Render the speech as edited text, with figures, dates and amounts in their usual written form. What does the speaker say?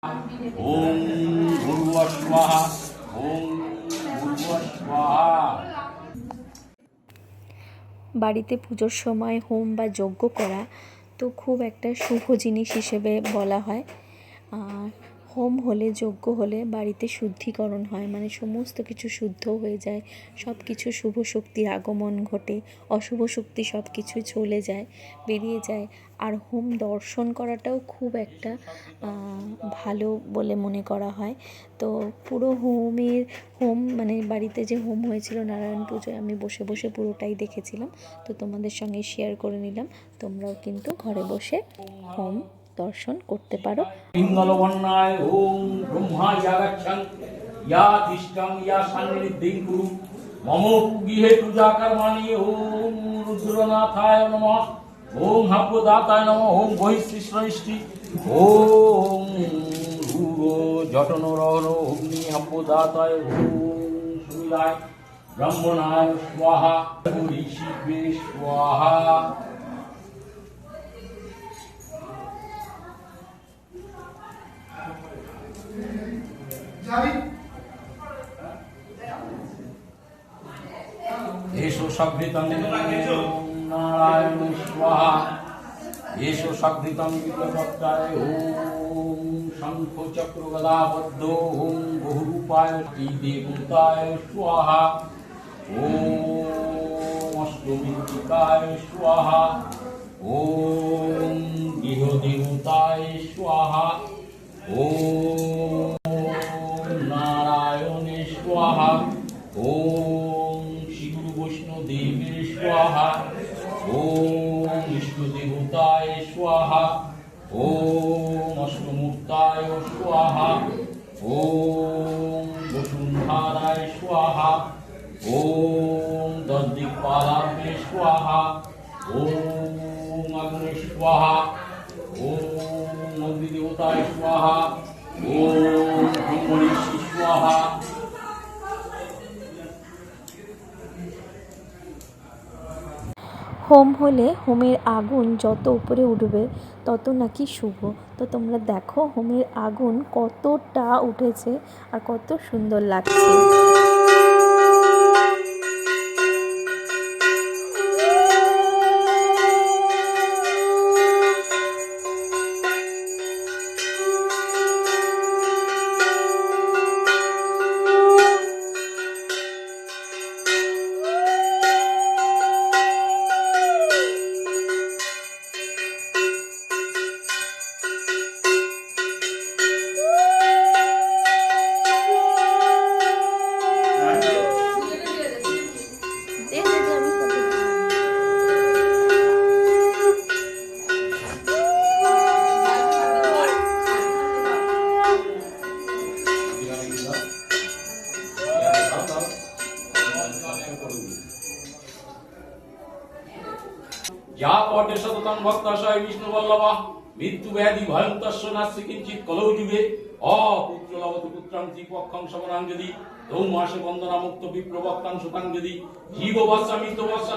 ওম ভূর্ভুবঃ স্বাহা ওম ভূর্ভুবঃ স্বাহা। বাড়িতে পুজোর সময় হোম বা যজ্ঞ করা তো খুব একটা শুভ জিনিস হিসেবে বলা হয়। হোম হলে, যজ্ঞ হলে বাড়িতে শুদ্ধিকরণ হয়, মানে সমস্ত কিছু শুদ্ধ হয়ে যায়, সব কিছু শুভ শক্তির আগমন ঘটে, অশুভ শক্তি সব কিছু চলে যায়, বেরিয়ে যায়। আর হোম দর্শন করাটাও খুব একটা ভালো বলে মনে করা হয়। তো পুরো হোম মানে বাড়িতে যে হোম হয়েছিল নারায়ণ পুজোয়, আমি বসে বসে পুরোটাই দেখেছিলাম, তো তোমাদের সঙ্গে শেয়ার করে নিলাম। তোমরাও কিন্তু ঘরে বসে হোম দর্শন করতে পারো। পিঙ্গলবর্ণায় ওম ব্রহ্মা ইয়াগাচ্ছং ইয়া তিষ্ঠং ইয়া সান্নিধ্যং কুরু মম গৃহে পূজা কর্মাণি ওম রুদ্রনাথায় নমঃ ওম হাব্বদাতায় নমঃ ওম বহিঃশৃষ্টি ওম রূঢ় জটনরহর অগ্নি হাব্বদাতায় ওম সুমিলায় ব্রহ্মণায় স্বাহা ঋষিবে স্বাহা। এসো সভ্যতাং নারায়ণ স্বাহা এসো সভ্যতাং বিপ্লবত্তায় ওম শঙ্খ চক্র গদাবদ্ধ ওম বহুরূপায় দেবতায় স্বাহা ওম অষ্টমীকায় স্বাহা ওম গৃহদেবতায় স্বাহা ওম নারায়ণে স্বাহা ওম বৈষ্ণদেবের স্বাহা ওম বিষ্ণুদেবতায় স্বাহা ওম অষ্টমূর্তায় স্বাহা ওম বসুন্ধারায় স্বাহা ওম দশদিকপালাভ্যে স্বাহা ওম অগ্নে স্বাহা ওম অগ্নিদেবতায় স্বাহা ওম ব্রহ্মণি স্বাহা। হোম হলে হোমের আগুন যত উপরে উঠবে তত নাকি শুভ। তো তোমরা দেখো হোমের আগুন কতটা উঠেছে আর কত সুন্দর লাগছে। যা পটে সততং ভক্তাশয় বিষ্ণুবল্লভা মৃত্যু ব্যাধি ভয়ন্তস্য নাস্তি কিঞ্চিৎ কলৌ যুগে অপুত্র লভতে পুত্রাং ত্রিপক্ষং সমনাং যদি দৌমাসে বন্দনা মুক্ত বিপ্রবক্তাং সুতাং যদি জীব বৎসামিত বৎসা